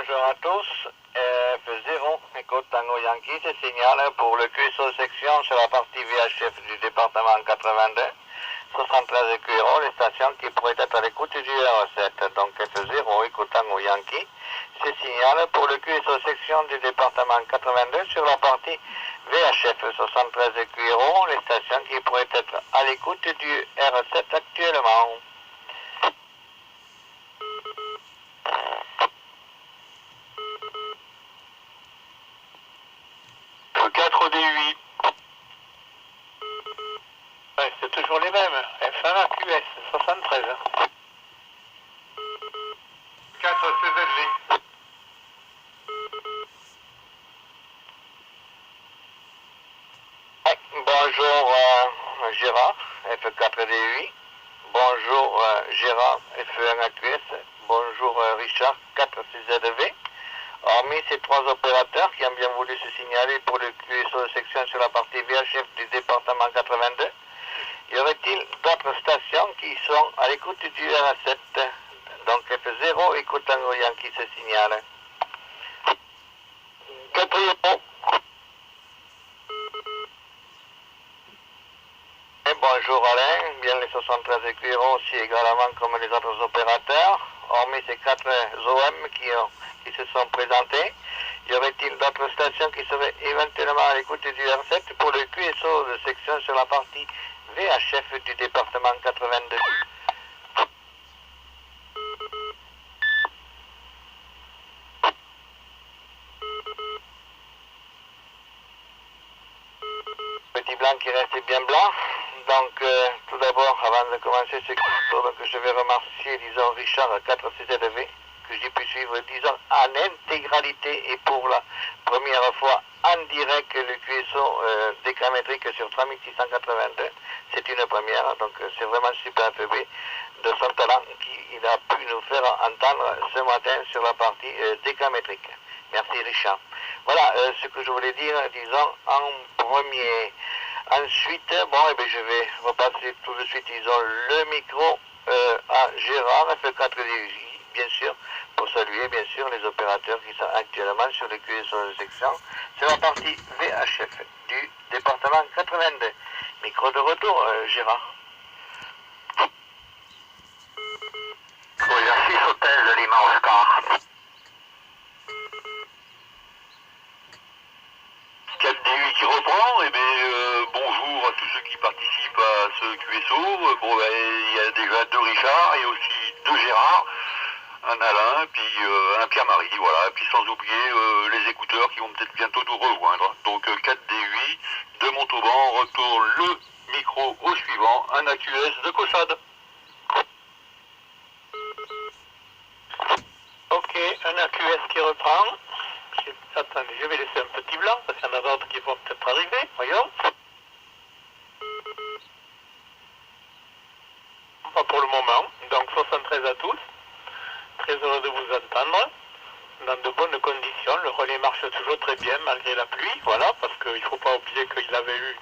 bonjour à tous. F0, Echo Tango Yankee, c'est signal pour le QSO section sur la partie VHF du département 82, 73 EQRO, les stations qui pourraient être à l'écoute du R7. Donc F0, Echo Tango Yankee, c'est signal pour le QSO section du département 82 sur la partie VHF 73 EQRO, les stations qui pourraient être à l'écoute du R7 actuellement. 4D8. Ouais, c'est toujours les mêmes. F1 AQS 73. 4 CZV. Bonjour Gérard, F4D8. Bonjour Gérard, F1 AQS. Bonjour Richard, 4CZV. Hormis ces trois opérateurs qui ont bien voulu se signaler pour le QSO section sur la partie VHF du département 82, y aurait-il d'autres stations qui sont à l'écoute du R7? Donc F0, écoute Tango Yankee se signale. 4 bonjour Alain, bien les 73 EQRO aussi également comme les autres opérateurs, hormis ces 4 OM qui se sont présentés, y aurait-il d'autres stations qui seraient éventuellement à l'écoute du R7 pour le QSO de section sur la partie VHF du département 82? Petit blanc qui reste bien blanc. Donc, tout d'abord, avant de commencer ce cours, donc, je vais remercier, disons, Richard 4CZV, que j'ai pu suivre, disons, en intégralité et pour la première fois en direct le QSO décamétrique sur 3682. C'est une première, donc c'est vraiment super FB de son talent qu'il a pu nous faire entendre ce matin sur la partie décamétrique. Merci Richard. Voilà ce que je voulais dire, disons, en premier. Ensuite, bon, eh bien, je vais repasser tout de suite, disons, le micro à Gérard, F4DJ, bien sûr, pour saluer, bien sûr, les opérateurs qui sont actuellement sur le QSO de section. C'est la partie VHF du département 82. Micro de retour, Gérard. Oui, 6 hôtels de Lima Oscar. 4D8 qui reprend, et bien bonjour à tous ceux qui participent à ce QSO. Bon, il y a déjà 2 Richard et aussi 2 Gérard, un Alain, puis un Pierre-Marie, voilà, et puis sans oublier les écouteurs qui vont peut-être bientôt nous rejoindre. Donc 4D8 de Montauban, retourne le micro au suivant, un AQS de Caussade. Ok, un AQS qui reprend. Attendez, je vais laisser un petit blanc parce qu'il y en a d'autres qui vont peut-être arriver. Voyons. Pas pour le moment. Donc 73 à tous. Très heureux de vous entendre. Dans de bonnes conditions. Le relais marche toujours très bien malgré la pluie. Voilà, parce qu'il ne faut pas oublier qu'il avait eu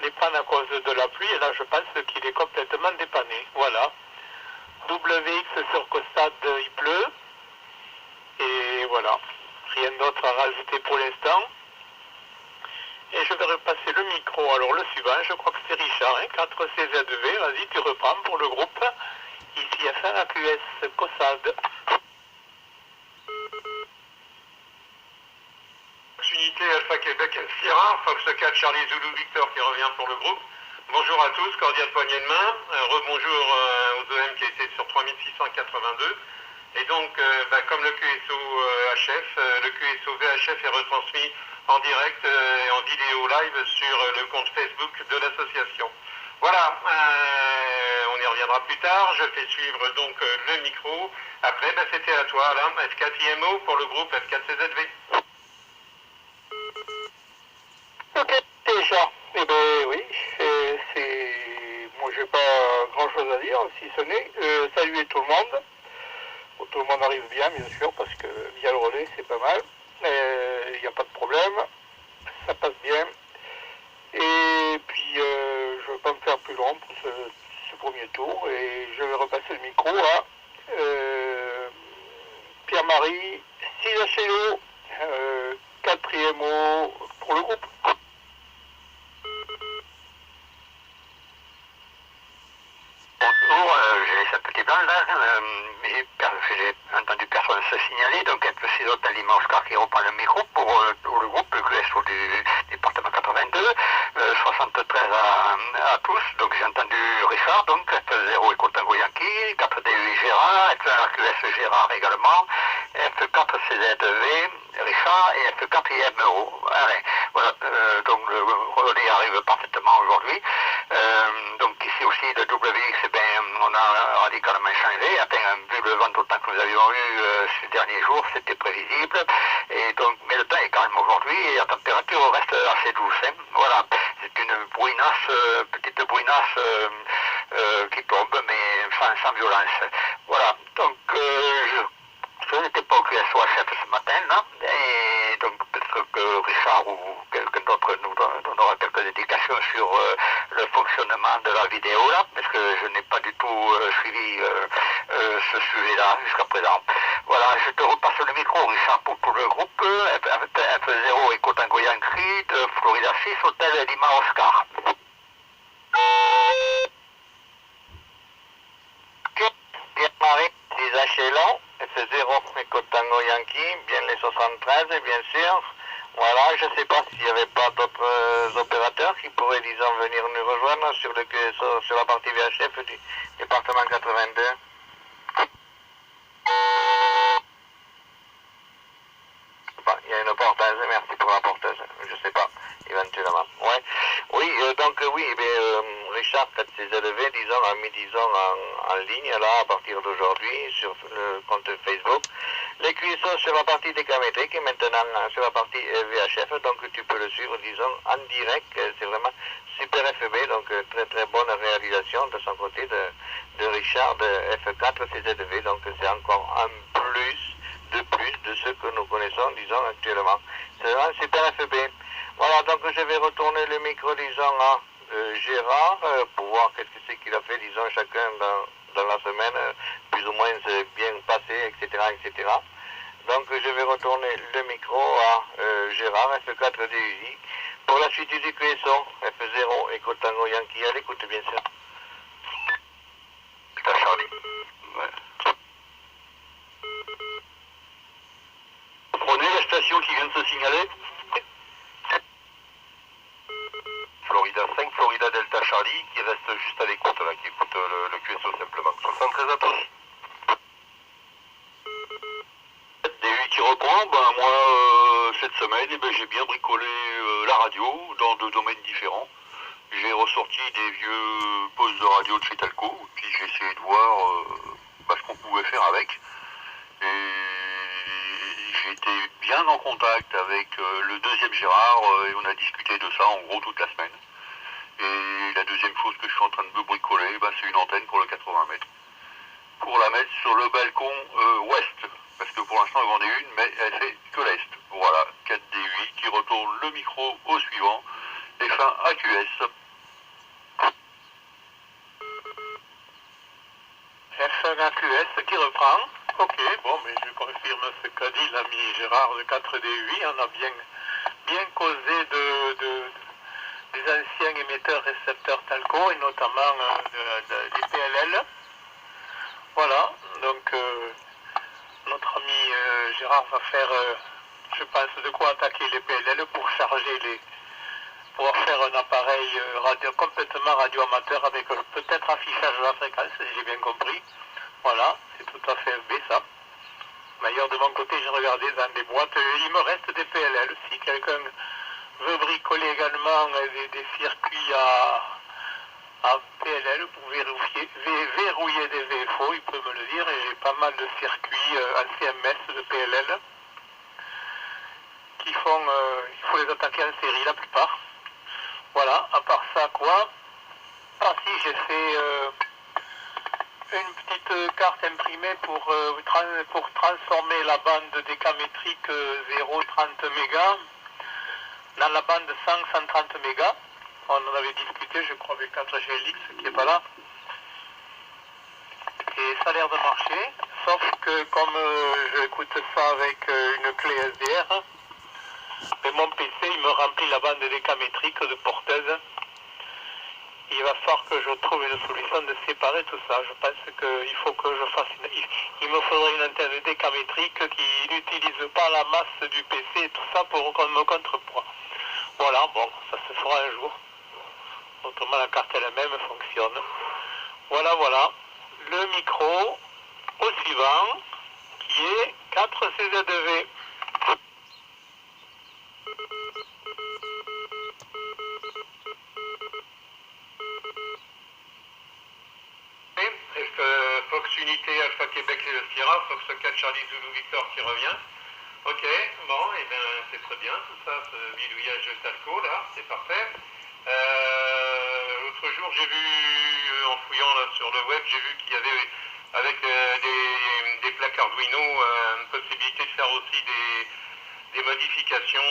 des pannes à cause de la pluie. Et là, je pense qu'il est complètement dépanné. Voilà. WX sur Costade, il pleut. Et voilà. Rien d'autre à rajouter pour l'instant. Et je vais repasser le micro. Alors le suivant, je crois que c'est Richard, hein, 4CZV. Vas-y, tu reprends pour le groupe. Ici F1 AQS Caussade. Unité Alpha Québec Sierra, Fox 4 Charlie Zulu Victor qui revient pour le groupe. Bonjour à tous, cordial poignée de main. Rebonjour aux OM qui étaient sur 3682. Et donc, comme le QSO HF, le QSO VHF est retransmis en direct et en vidéo live sur le compte Facebook de l'association. Voilà, on y reviendra plus tard. Je fais suivre donc le micro. Après, c'était à toi, Alain, F4IMO pour le groupe F4CZV. Ok, déjà. Eh bien oui, moi j'ai pas grand chose à dire, si ce n'est saluer tout le monde. Bon, tout le monde arrive bien sûr, parce que via le relais c'est pas mal. Il n'y a pas de problème, ça passe bien. Et puis je ne vais pas me faire plus long pour ce premier tour et je vais repasser le micro à Pierre-Marie 6 HLO, 4e O pour le groupe. Bonjour, j'ai laissé un petit blanc là, j'ai entendu personne se signaler, donc F6 Hôtel Lima Oscar qui reprend le micro pour le groupe, le QSO du département 82, 73 à tous, donc j'ai entendu Richard, donc F0 Echo Tango Yankee, 4DU Gérard, F1QS Gérard également, F4 CZV, Richard et F4 IMO. Voilà, donc le relais arrive parfaitement aujourd'hui. Donc ici aussi le WX, on a radicalement changé. Vu le vent autant que nous avions eu ces derniers jours, c'était prévisible. Et donc, mais le temps est calme aujourd'hui et la température reste assez douce. Hein. Voilà, c'est une brouinasse, petite brouinasse qui tombe, mais sans violence. Voilà, donc je n'étais pas au QSO-HF ce matin, là, et donc peut-être que Richard ou quelqu'un d'autre nous donnera quelques indications sur le fonctionnement de la vidéo, là, parce que je n'ai pas du tout suivi ce sujet-là jusqu'à présent. Voilà, je te repasse le micro, Richard, pour tout le groupe, F0 Echo Tango Yankee, de Florida 6, Hôtel Lima Oscar. Pierre-Marie, 10 HLO, F0 Echo Tango Yankee, bien les 73, bien sûr. Voilà, je ne sais pas s'il n'y avait pas d'autres opérateurs qui pourraient, disons, venir nous rejoindre sur la partie VHF du département 82. Bon, il y a une porteuse, merci pour la porteuse, je ne sais pas, éventuellement. Ouais. Oui, Richard, quand c'est élevé, disons, a mis, disons, en ligne, là, à partir d'aujourd'hui, sur le compte Facebook, les cuissons sur la partie décamétrique et maintenant sur la partie VHF, donc tu peux le suivre, disons, en direct, c'est vraiment super FB, donc très très bonne réalisation de son côté de Richard de F4 CZV, donc c'est encore un plus de ce que nous connaissons, disons, actuellement. C'est vraiment super FB. Voilà, donc je vais retourner le micro, disons, à Gérard, pour voir qu'est-ce que c'est qu'il a fait, disons, chacun dans la semaine, plus ou moins c'est bien passé, etc., etc. Donc je vais retourner le micro à Gérard, F4 DUI, pour la suite du QSO, F0 Echo Tango Yankee, à l'écoute, bien sûr. Delta Charlie. Ouais. Vous prenez la station qui vient de se signaler? Florida 5, Florida Delta Charlie, qui reste juste à l'écoute, là, qui écoute le QSO simplement. 73 à tous. DU qui reprend, moi, cette semaine, j'ai bien bricolé la radio dans 2 domaines différents. J'ai ressorti des vieux postes de radio de chez Talco, puis j'ai essayé de voir ce qu'on pouvait faire avec. Et j'ai été bien en contact avec le deuxième Gérard et on a discuté de ça en gros toute la semaine. Et la deuxième chose que je suis en train de me bricoler, c'est une antenne pour le 80 mètres. Pour la mettre sur le balcon ouest, parce que pour l'instant j'en ai une, mais elle fait que l'est. Voilà, 4D8 qui retourne le micro au suivant, F1 AQS. F1 AQS qui reprend. Ok, bon, mais je confirme ce qu'a dit l'ami Gérard de 4D8. On a bien causé des anciens émetteurs récepteurs Talco et notamment des PLL. Voilà, donc notre ami Gérard va faire, je pense, de quoi attaquer les PLL pour charger pour faire un appareil complètement radio-amateur avec peut-être affichage de la fréquence, si j'ai bien compris. Voilà, c'est tout à fait FB ça. D'ailleurs, de mon côté, j'ai regardé dans des boîtes, il me reste des PLL. Si quelqu'un veut bricoler également des circuits à PLL pour verrouiller des VFO, il peut me le dire. Et j'ai pas mal de circuits en CMS de PLL qui font, il faut les attaquer en série la plupart. Voilà, à part ça, quoi? Ah si, j'ai fait une petite carte imprimée pour transformer la bande décamétrique 0,30 mégas dans la bande 100-130 mégas. On en avait discuté, je crois, avec 4GLX qui n'est pas là. Et ça a l'air de marcher. Sauf que comme j'écoute ça avec une clé SDR, mais mon PC il me remplit la bande décamétrique de porteuse. Il va falloir que je trouve une solution de séparer tout ça. Je pense qu'il faut que je fasse il me faudrait une antenne décamétrique qui n'utilise pas la masse du PC et tout ça pour qu'on me contrepoids. Voilà, bon, ça se fera un jour. Autrement la carte elle-même fonctionne. Voilà, voilà. Le micro au suivant qui est 4CZV. Fox Unité Alpha Québec Sierra, Fox 4 Charlie Zulu Victor qui revient. Ok, bon, et bien c'est très bien tout ça, ce bidouillage de Talco là, c'est parfait. L'autre jour j'ai vu, en fouillant là sur le web, j'ai vu qu'il y avait avec des plaques Arduino une possibilité de faire aussi des modifications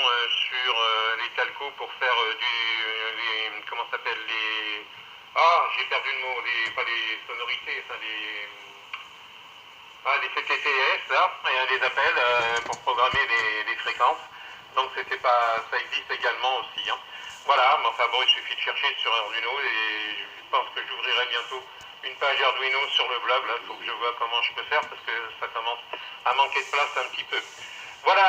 sur les Talco pour faire comment ça s'appelle les... Ah, j'ai perdu le mot, pas les sonorités, enfin les CTTS là, et des appels pour programmer les fréquences. Donc ça existe également aussi. Hein. Voilà, mais enfin bon, il suffit de chercher sur Arduino et je pense que j'ouvrirai bientôt une page Arduino sur le blog. Là, il faut que je vois comment je peux faire parce que ça commence à manquer de place un petit peu. Voilà,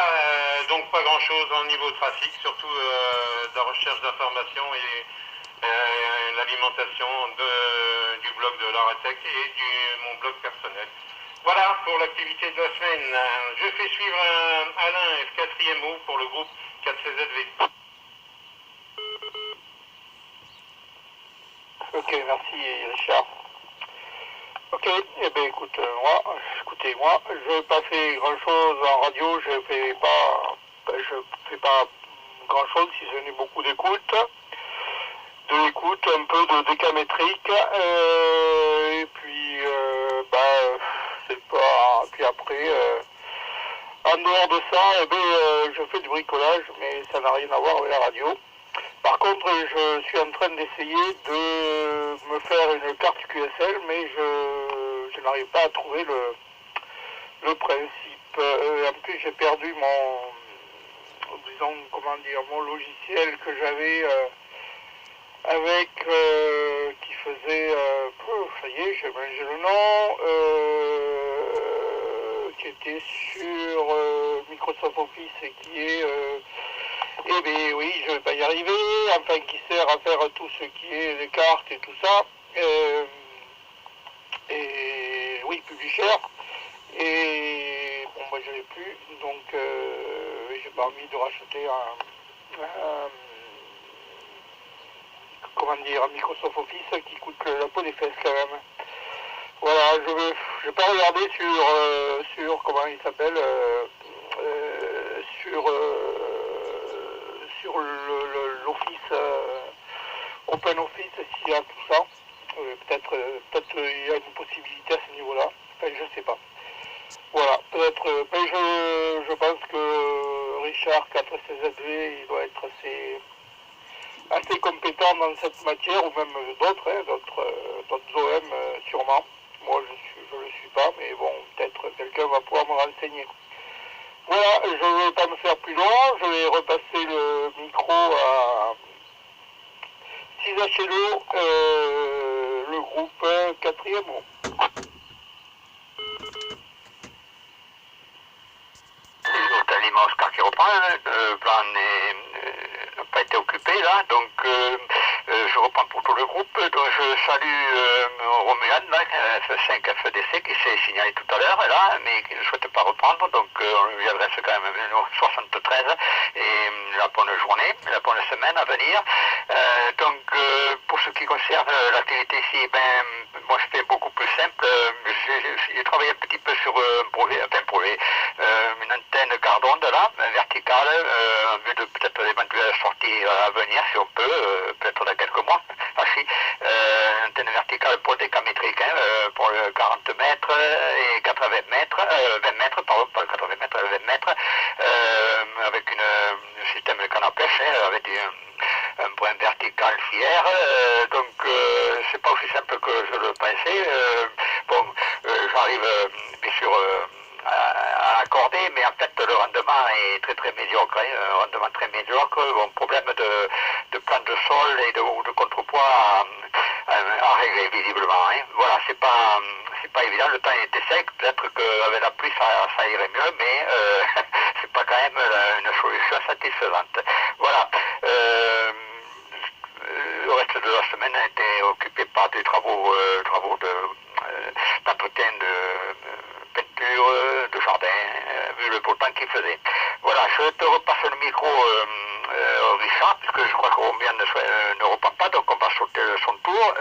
donc pas grand chose en niveau trafic, surtout de la recherche d'informations et l'alimentation du blog de l'Aratech et mon blog personnel. Voilà pour l'activité de la semaine. Je fais suivre Alain F4IMO pour le groupe 4CZV. Ok, merci Richard. Ok, eh bien écoutez-moi, je n'ai pas fait grand chose en radio, je fais pas grand chose si ce n'est beaucoup d'écoute. Un peu de décamétrique, et puis c'est pas. Puis après, en dehors de ça, je fais du bricolage, mais ça n'a rien à voir avec la radio. Par contre, je suis en train d'essayer de me faire une carte QSL, mais je n'arrive pas à trouver le principe. En plus, j'ai perdu mon logiciel que j'avais avec qui faisait ça y est, j'ai mangé le nom, qui était sur Microsoft Office et qui est eh bien oui, je vais pas y arriver, enfin qui sert à faire tout ce qui est les cartes et tout ça, et oui, Publisher, et bon moi je l'ai plus, donc j'ai pas envie de racheter un Microsoft Office qui coûte la peau des fesses quand même. Voilà, je vais pas regarder sur comment il s'appelle, sur l'Office, Open Office, s'il y a tout ça. Peut-être il y a une possibilité à ce niveau-là. Enfin, je sais pas. Voilà, peut-être. Je pense que Richard 4CZV, il doit être assez compétent dans cette matière, ou même d'autres OM sûrement. Moi je le suis pas, mais bon, peut-être quelqu'un va pouvoir me renseigner. Voilà, je ne vais pas me faire plus long, je vais repasser le micro à 6HLO, le groupe 4e. L'immense Oscar qui reprend, le plan n'a pas été occupé là, donc je reprends pour tout le groupe, donc je salue Romulan, F5 FDC qui s'est signalé tout à l'heure là, mais qui ne souhaite pas reprendre, donc on lui adresse quand même 73 et la bonne journée, la bonne semaine à venir. Donc pour ce qui concerne l'activité ici, moi je fais beaucoup plus simple, j'ai travaillé un petit peu sur un projet, une antenne garde onde là, verticale, en vue de peut-être d'éventuelles sorties à venir si on peut, peut-être dans quelques mois. Une antenne verticale pour décamétrique, pour 40 mètres et 80 mètres, 20 mètres, pardon, pas 80 mètres, 20 mètres, avec un système de canne à pêche, avec un point vertical fier, donc c'est pas aussi simple que je le pensais. j'arrive bien sûr à accorder, mais en fait le rendement est très très médiocre, hein, un rendement très médiocre, bon, problème de plan de sol et de contrepoids à régler visiblement. Hein. Voilà, c'est pas évident, le temps était sec, peut-être qu'avec la pluie ça irait mieux, mais c'est pas quand même une solution satisfaisante. Voilà. Le reste de la semaine a été occupé par des travaux d'entretien de peinture, de jardin, vu le beau temps qu'il faisait. Voilà, je te repasse le micro, Richard, puisque je crois que Rombien ne repart pas, donc on va sauter son tour.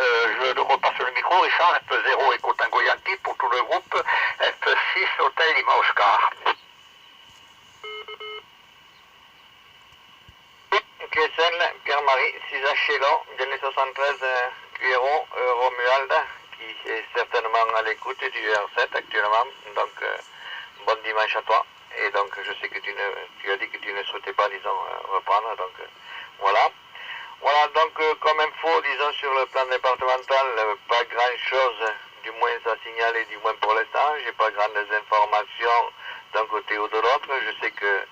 Je te repasse le micro, Richard, F0 Eco Tango Yankee pour tout le groupe, F6 Hôtel Lima Oscar. QSL, Pierre-Marie, 6H Chelon, Denis 73, Cuero, Romuald, qui est certainement à l'écoute du R7 actuellement. Donc, bon dimanche à toi. Et donc, je sais que tu as dit que tu ne souhaitais pas, disons, reprendre. Donc, voilà. Voilà, donc, comme info, disons, sur le plan départemental, pas grand-chose, du moins à signaler, du moins pour l'instant. J'ai pas grandes informations d'un côté ou de l'autre. Je sais que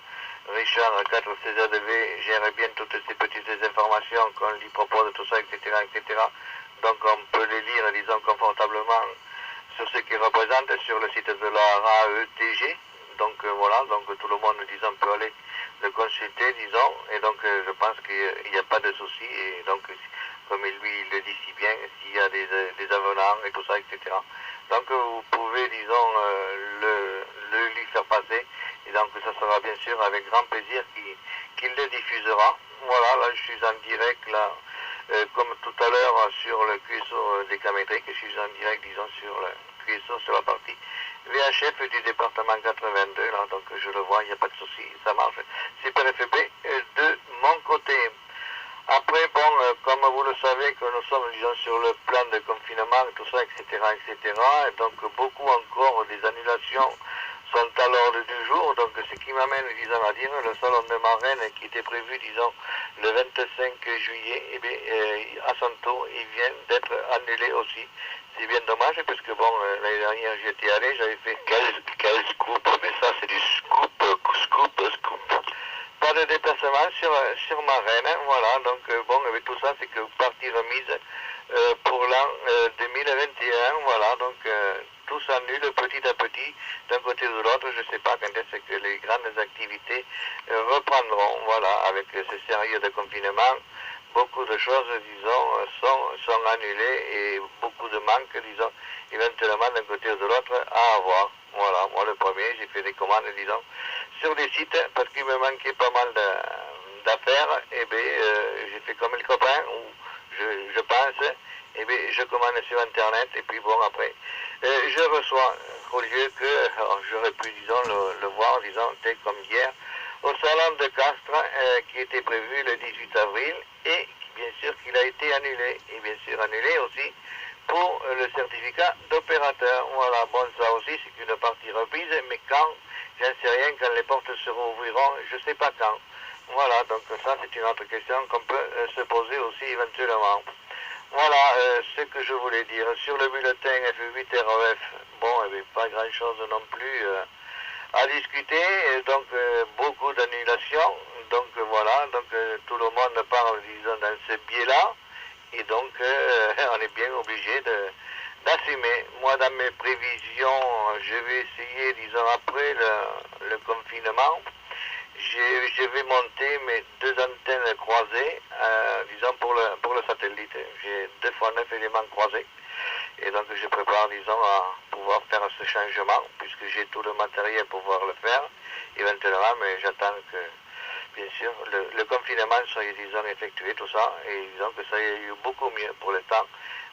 Richard 4CZV gère bien toutes ces petites informations qu'on lui propose, tout ça, etc., etc. Donc on peut les lire, disons, confortablement sur ce qu'ils représentent sur le site de la RAETG. Donc voilà, donc tout le monde, disons, peut aller le consulter, disons, et donc je pense qu'il n'y a pas de souci, et donc comme lui il le dit si bien, s'il y a des avenants et tout ça, etc. Donc vous pouvez, disons, le lui faire passer, et donc ça sera bien sûr avec grand plaisir qu'il le diffusera. Voilà, là je suis en direct, là, comme tout à l'heure sur le QSO décamétrique, je suis en direct, disons, sur le QSO, sur la partie VHF du département 82, là, donc je le vois, il n'y a pas de souci, ça marche. Super FB de mon côté. Après, bon, comme vous le savez, que nous sommes, disons, sur le plan de confinement, tout ça, etc., etc., et donc beaucoup encore des annulations sont à l'ordre du jour, donc ce qui m'amène, disons, à dire, le salon de Marraine qui était prévu, disons, le 25 juillet, eh bien, à son tour, il vient d'être annulé aussi. C'est bien dommage, parce que bon, l'année dernière, j'y étais allé, j'avais fait... Quel scoop, mais ça c'est du scoop. Pas de déplacement sur Marraine, voilà, donc bon, avec tout ça, c'est que partie remise pour l'an 2021, voilà, donc tout s'annule petit à petit, d'un côté ou de l'autre, je ne sais pas quand est-ce que les grandes activités reprendront, voilà, avec ce sérieux de confinement, beaucoup de choses, disons, sont annulées et beaucoup de manques, disons, éventuellement d'un côté ou de l'autre à avoir. Voilà, moi le premier, j'ai fait des commandes, disons, sur des sites parce qu'il me manquait pas mal d'affaires, et bien j'ai fait comme le copain, où je pense, et bien je commande sur internet, et puis bon après, je reçois, au lieu que j'aurais pu, disons, le voir, disons, tel comme hier, au salon de Castres, qui était prévu le 18 avril, et bien sûr qu'il a été annulé, et bien sûr annulé aussi pour le certificat d'opérateur. Voilà, bon, ça aussi c'est une partie reprise, mais quand, j'en sais rien, quand les portes se rouvriront, je ne sais pas quand. Voilà, donc ça c'est une autre question qu'on peut se poser aussi éventuellement. Voilà ce que je voulais dire. Sur le bulletin F8 ROF, bon, il n'y avait pas grand chose non plus à discuter, et donc beaucoup d'annulations, donc voilà, donc tout le monde parle, disons, dans ce biais-là, et donc on est bien obligé d'assumer. Moi, dans mes prévisions, je vais essayer, disons, après le confinement, je vais monter mes deux antennes croisées, disons, pour le satellite. J'ai 2 fois 9 éléments croisés. Et donc je prépare, disons, à pouvoir faire ce changement, puisque j'ai tout le matériel pour pouvoir le faire, éventuellement, mais j'attends que, bien sûr, le confinement soit, disons, effectué, tout ça, et disons que ça ait eu beaucoup mieux pour le temps.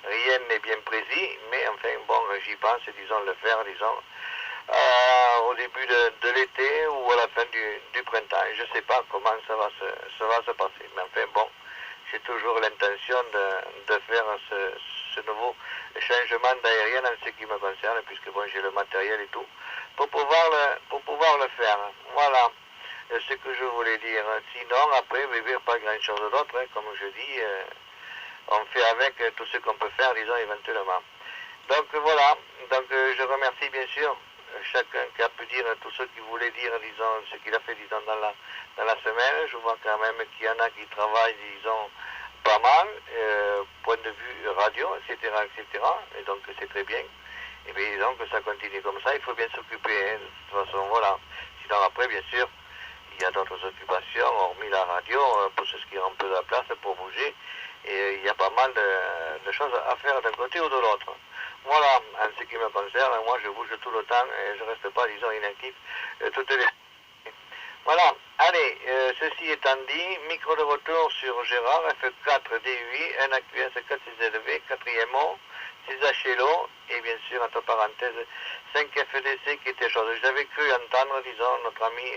Rien n'est bien précis, mais enfin, bon, j'y pense, disons, le faire, disons, au début de l'été ou à la fin du printemps. Je ne sais pas comment ça va se passer, mais enfin, bon, j'ai toujours l'intention de faire ce nouveau changement d'aérien en ce qui me concerne, puisque bon, j'ai le matériel et tout, pour pouvoir le faire. Voilà ce que je voulais dire. Sinon, après, pas grand chose d'autre, hein, comme je dis, on fait avec tout ce qu'on peut faire, disons, éventuellement. Donc voilà, donc je remercie bien sûr chacun qui a pu dire tout ce qu'il voulait dire, disons, ce qu'il a fait, disons, dans la semaine. Je vois quand même qu'il y en a qui travaillent, disons, pas mal, point de vue radio, etc., etc. Et donc c'est très bien. Et bien disons que ça continue comme ça, il faut bien s'occuper, hein, de toute façon, voilà. Sinon après, bien sûr, il y a d'autres occupations, hormis la radio, pour ce qui rend un peu de la place pour bouger. Et il y a pas mal de choses à faire d'un côté ou de l'autre. Voilà, en ce qui me concerne, moi je bouge tout le temps et je ne reste pas, disons, inactif toutes les... Voilà, allez, ceci étant dit, micro de retour sur Gérard, F4DUI, NAQS 46LV, 4e mot, 6 HLO, et bien sûr, entre parenthèses, 5 FDC qui était chose. J'avais cru entendre, disons, notre ami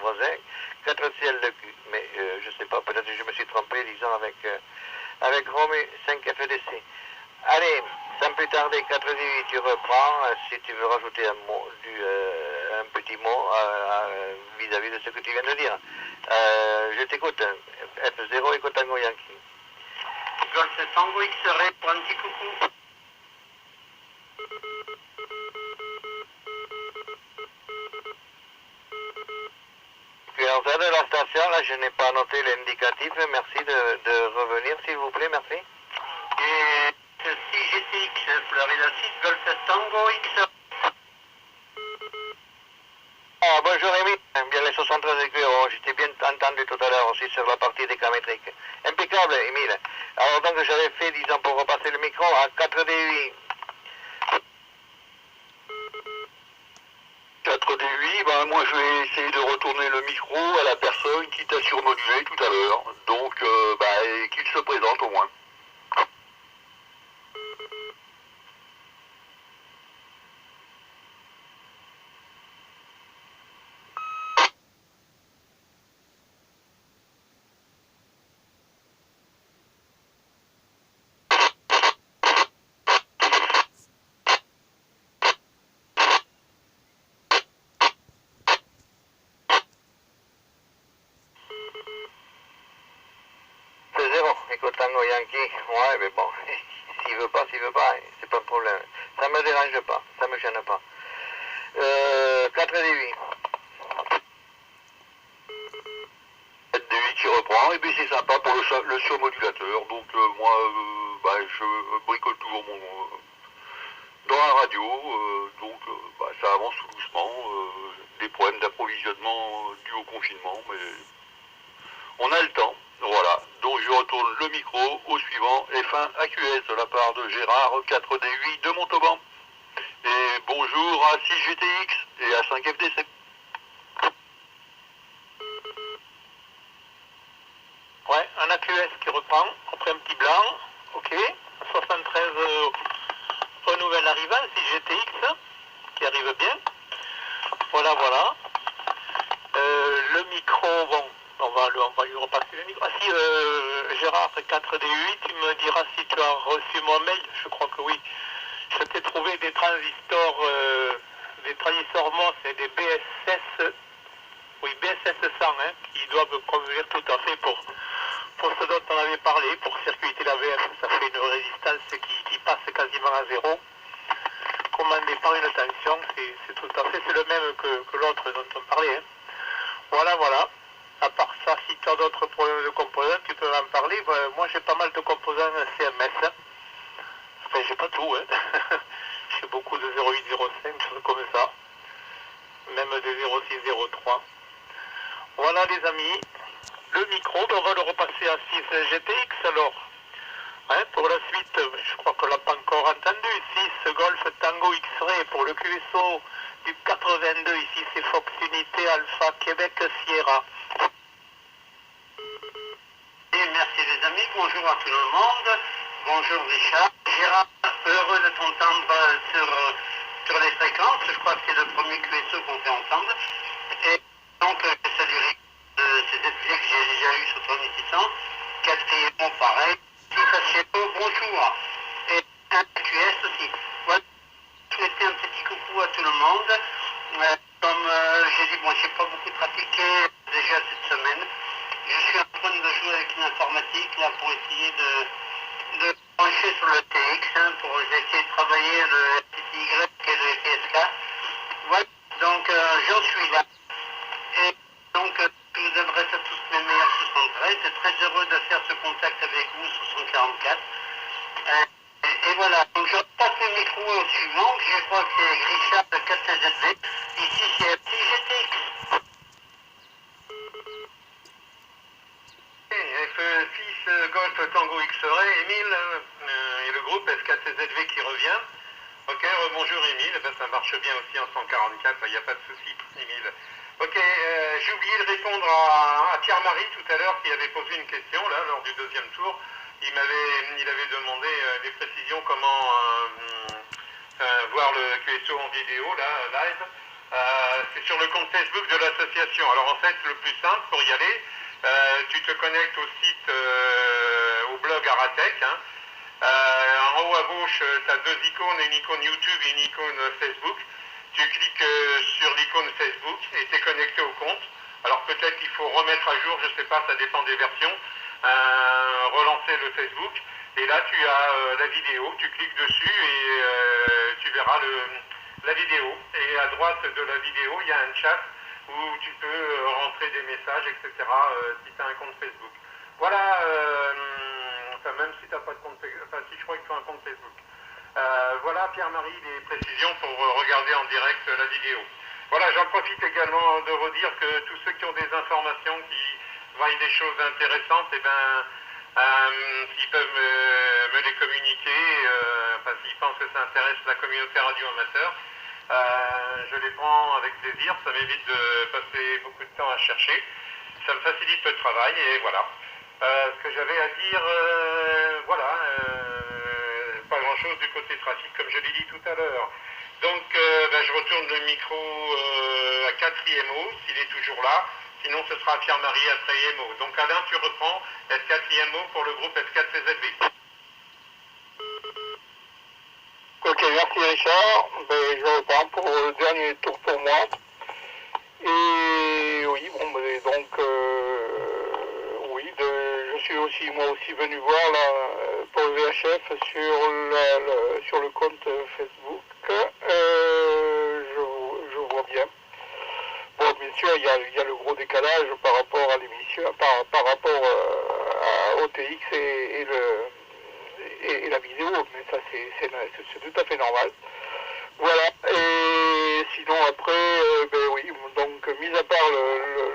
voisin, 4 CL2Q, mais je ne sais pas, peut-être que je me suis trompé, disons, avec Romu, 5 FDC. Allez, sans plus tarder, 418, tu reprends, si tu veux rajouter un petit mot vis-à-vis de ce que tu viens de dire. Je t'écoute, F0 et Tango Yankee. Golf Tango X-Ray pour un petit coucou. QRZ de la station, là je n'ai pas noté l'indicatif, merci de revenir s'il vous plaît, merci. Et ceci GTX, Florida 6, Golf Tango X-Ray. Ah, bonjour Rémi, bien les 73 QRO, j'étais bien entendu tout à l'heure aussi sur la partie décamétrique. Impeccable, Émile. Alors donc j'avais fait, disons, pour repasser le micro, à 4D8. 4D8, ben moi je vais essayer de retourner le micro à la personne qui t'a surmodulé tout à l'heure. Donc qu'il se présente au moins. C'est 0, écoute Tango Yankee, ouais mais bon, s'il veut pas, c'est pas un problème. Ça me dérange pas, ça me gêne pas. 4D8. 4D8 qui reprend, et puis c'est sympa pour le surmodulateur. Donc je bricole toujours dans la radio, ça avance tout doucement. Des problèmes d'approvisionnement dus au confinement, mais on a le temps. Voilà, donc je retourne le micro au suivant, F1 AQS de la part de Gérard, 4D8 de Montauban. Et bonjour à 6GTX et à 5FDC. Ouais, un AQS qui reprend, après un petit blanc, ok. 73 au nouvel arrivant, 6GTX, qui arrive bien. Voilà, voilà. Le micro, bon, on va lui repasser le micro. Ah si, Gérard, 4D8, tu me diras si tu as reçu mon mail, je crois que oui. Je t'ai trouvé des transistors MOS et des BSS, oui, BSS 100, hein, qui doivent convenir tout à fait pour ce dont on avait parlé, pour circuiter la VF. Ça fait une résistance qui passe quasiment à zéro. Commandé par une tension, c'est tout à fait, c'est le même que l'autre dont on parlait. Hein. Voilà, voilà. À part ça, si tu as d'autres problèmes de composants, tu peux m'en parler. Moi, j'ai pas mal de composants CMS. Enfin, j'ai pas tout, hein. J'ai beaucoup de 0805, choses comme ça. Même des 0603. Voilà, les amis. Le micro, on va le repasser à 6 GTX alors. Hein, pour la suite, je crois qu'on l'a pas encore entendu. 6 Golf Tango X-Ray pour le QSO du 82. Ici, c'est Fox Unité Alpha Québec Sierra. Et merci les amis, bonjour à tout le monde. Bonjour Richard. Gérard, heureux de t'entendre sur les fréquences. Je crois que c'est le premier QSO qu'on fait ensemble. Et donc, je salue Richard de ces essais que j'ai déjà eu sur 3600. Quatrièmement, pareil. Bonjour. Et un QS aussi. Voilà. Je souhaitais un petit coucou à tout le monde. Comme j'ai dit, bon, j'ai pas beaucoup pratiqué déjà cette semaine. Je suis en train de jouer avec une informatique là pour essayer de brancher sur le TX, hein, pour essayer de travailler j'en suis là. Et donc, je vous adresse à tous mes meilleurs 73. C'est très heureux de faire ce contact avec vous sur 144. Et voilà, donc je passe le micro au suivant. Je crois que c'est Richard de 4ZV. Ici, c'est FTGTX. F6 Golf Tango X-Ray, Émile, et le groupe S4CZV qui revient. Ok, bonjour Émile, ben, ça marche bien aussi en 144, il n'y a pas de souci, Émile. Ok, j'ai oublié de répondre à Pierre-Marie tout à l'heure qui avait posé une question là lors du deuxième tour. Il avait demandé des précisions comment voir le QSO en vidéo là, live. C'est sur le compte Facebook de l'association. Alors en fait, le plus simple pour y aller, tu te connectes au site, au blog Aratech. Hein. En haut à gauche, tu as deux icônes, une icône YouTube et une icône Facebook. Tu cliques sur l'icône Facebook et tu es connecté au compte. Alors peut-être qu'il faut remettre à jour, je ne sais pas, ça dépend des versions, relancer le Facebook. Et là, tu as la vidéo, tu cliques dessus et tu verras la vidéo. Et à droite de la vidéo, il y a un chat où tu peux rentrer des messages, etc. Si tu as un compte Facebook. Voilà, enfin, même si tu n'as pas de compte Facebook, enfin si je crois qu'il faut un compte Facebook. Voilà Pierre-Marie, les précisions pour regarder en direct la vidéo. Voilà, j'en profite également de redire que tous ceux qui ont des informations, qui voient des choses intéressantes, eh ben, s'ils peuvent me les communiquer, enfin s'ils pensent que ça intéresse la communauté radio-amateur, je les prends avec plaisir, ça m'évite de passer beaucoup de temps à chercher, ça me facilite le travail et voilà. Ce que j'avais à dire, voilà, pas grand chose du côté trafic comme je l'ai dit tout à l'heure. Donc je retourne le micro à 4 IMO, s'il est toujours là, sinon ce sera Pierre-Marie après IMO. Donc Alain, tu reprends S4 IMO pour le groupe S4CZV. Ok, merci Richard. Ben, je reprends pour le dernier tour pour moi. Et oui, bon, ben, donc, oui, je suis aussi, moi aussi venu voir là, pour le VHF sur le compte Facebook. Je vois bien. Bon, bien sûr, il y a le gros décalage par rapport à l'émission, par rapport au TX et la vidéo, mais ça c'est tout à fait normal. Voilà, et sinon après, ben oui, donc mis à part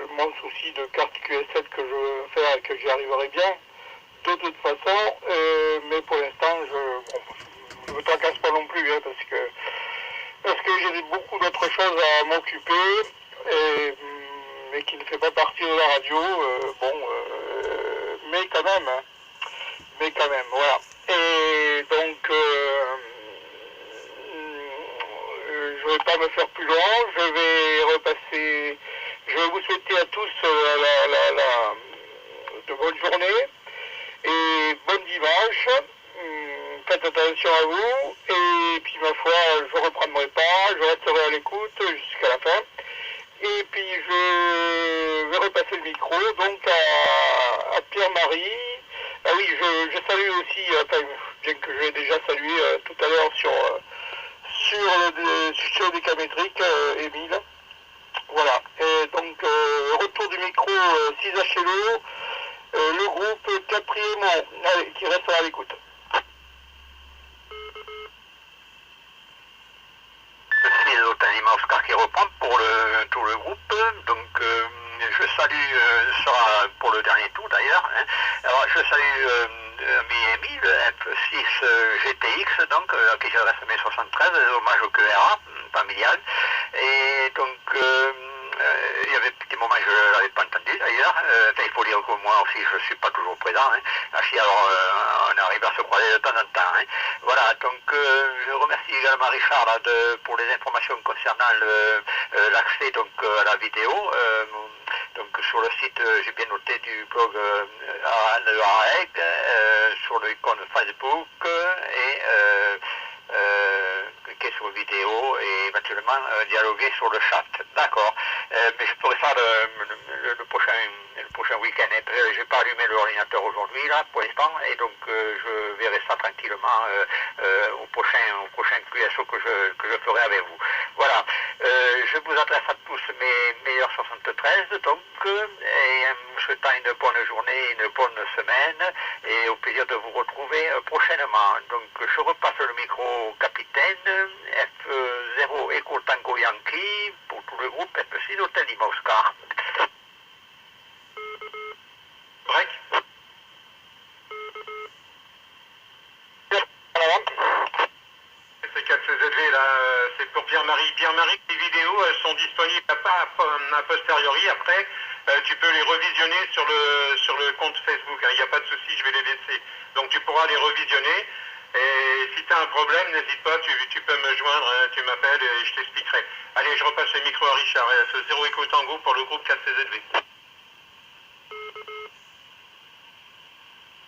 mon souci de carte QS7 que je veux faire et que j'y arriverai bien, de toute façon, mais pour l'instant, je me tracasse pas non plus, hein, parce que j'ai beaucoup d'autres choses à m'occuper, mais qui ne fait pas partie de la radio, mais quand même, hein, voilà. Et donc, je ne vais pas me faire plus long, je vais vous souhaiter à tous de bonnes journées et bon dimanche. Faites attention à vous et puis ma foi, je ne reprendrai pas, je resterai à l'écoute jusqu'à la fin. Et puis je vais repasser le micro donc à Pierre-Marie. Ah oui, je salue aussi, bien que je l'ai déjà salué tout à l'heure sur le sujet décamétrique, Émile. Voilà. Et donc retour du micro 6HLO, le groupe Capriémont, qui restera à l'écoute. C'est totalement Oscar qui reprend pour tout le groupe. Donc je salue, ce sera pour le dernier tour d'ailleurs. Hein. Alors je salue Miami, le F6 GTX, donc à qui j'adresse mes 73, hommage au QRA familial. Et donc il y avait des moments que je ne l'avais pas entendu d'ailleurs. Il faut dire que moi aussi je ne suis pas toujours présent. Hein. Alors on arrive à se croiser de temps en temps. Hein. Voilà, donc je remercie également Richard là, pour les informations concernant l'accès à la vidéo. Donc sur le site, j'ai bien noté du blog de AREG, sur l'icône Facebook et cliquer sur vidéo et éventuellement dialoguer sur le chat. D'accord. Mais je ferai ça le prochain week-end. Je n'ai pas allumé l'ordinateur aujourd'hui là pour l'instant et donc je verrai ça tranquillement au prochain QSO que je ferai avec vous. Voilà. Je vous adresse à tous mes meilleurs 73, donc, et vous souhaitant une bonne journée, une bonne semaine, et au plaisir de vous retrouver prochainement. Donc, je repasse le micro au capitaine, F0 Echo Tango Yankee, pour tout le groupe F6 Hôtel Lima Oscar. Break. C'est 4CZV là, c'est pour Pierre-Marie. Pierre-Marie, les vidéos elles sont disponibles a posteriori. Après, tu peux les revisionner sur le compte Facebook. Il n'y a pas de souci, je vais les laisser. Donc tu pourras les revisionner. Et si tu as un problème, n'hésite pas, tu peux me joindre, tu m'appelles et je t'expliquerai. Allez, je repasse le micro à Richard. Ce 0 Echo Tango pour le groupe 4CZV.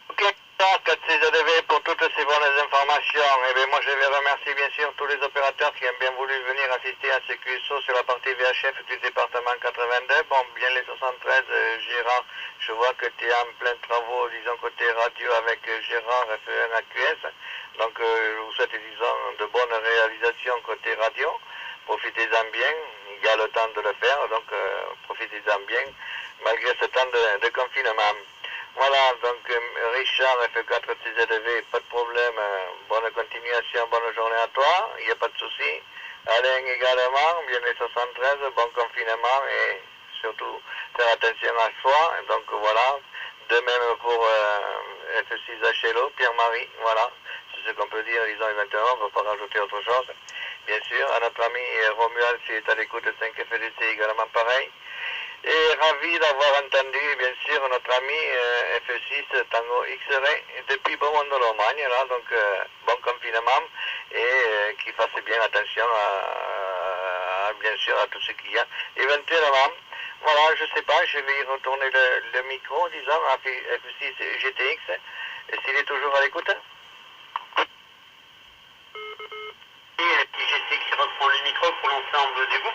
Ok, 4CZV pour toutes ces bonnes informations. Et bien moi je vais remercier bien sûr tous les opérateurs qui ont bien voulu venir assister à ce QSO sur la partie VHF du département 82. Bon, bien les 73, Gérard, je vois que tu es en plein travaux, disons, côté radio avec Gérard F1 AQS. Donc je vous souhaite, disons, de bonnes réalisations côté radio. Profitez-en bien, il y a le temps de le faire, donc profitez-en bien, malgré ce temps de confinement. Voilà, donc Richard F4CZV, pas de problème, bonne continuation, bonne journée à toi, il n'y a pas de souci. Alain également, bien les 73, bon confinement et surtout faire attention à soi. Donc voilà, de même pour F6HLO, Pierre-Marie, voilà, c'est ce qu'on peut dire, disons éventuellement, on ne peut pas rajouter autre chose. Bien sûr, à notre ami Romuald, qui est à l'écoute de 5FDC, également pareil. Et ravi d'avoir entendu, bien sûr, notre ami F6 Tango X-Ray depuis Beaumont-de-Lomagne, là, donc bon confinement, et qu'il fasse bien attention bien sûr, à tout ce qu'il y a. Éventuellement, voilà, je sais pas, je vais y retourner le micro, disons, à F6 GTX, s'il est toujours à l'écoute. Et puis GTX qui reprend le micro pour l'ensemble du groupe.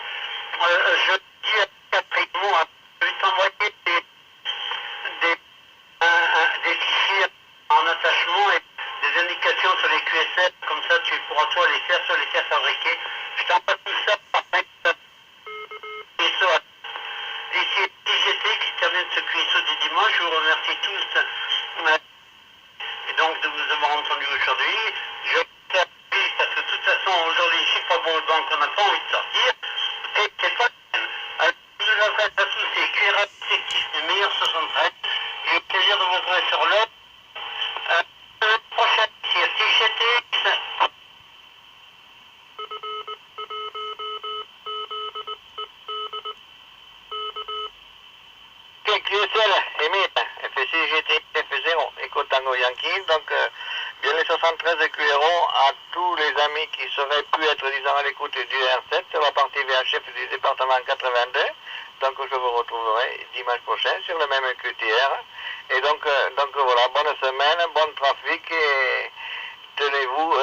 Je dis à Catherine de t'envoyer des fichiers en attachement et des indications sur les QSL, comme ça tu pourras toi les faire fabriquer. Je t'envoie tout ça par mail. D'ici IGT qui termine ce QSO du dimanche, je vous remercie tous et donc de vous avoir entendu aujourd'hui. Je parce que de toute façon aujourd'hui je suis pas bon donc on n'a pas envie de sortir. Et c'est pas je vous adresse à tous ces QRA effectifs des meilleurs 73. J'ai le plaisir de vous retrouver sur l'autre. Prochaine IGT. QSL, Emile, F6 GT F0, Echo Tango Yankee, donc bien les 73 QRO à tous les amis qui seraient pu être, disons, à l'écoute du R7 sur la partie VHF du département 82, donc je vous retrouverai dimanche prochain sur le même QTR, et donc voilà, bonne semaine, bon trafic, et tenez-vous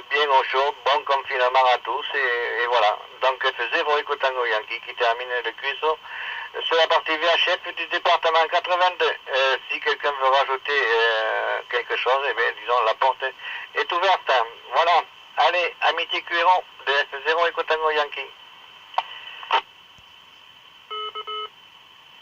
bien au chaud, bon confinement à tous, et voilà, donc F0 Echo Tango Yankee qui termine le QSO sur la partie VHF du département 82. Si quelqu'un veut rajouter quelque chose, eh bien, disons, la porte est ouverte. Voilà. Allez, amitié Cuiron de F0 Echo Tango Yankee.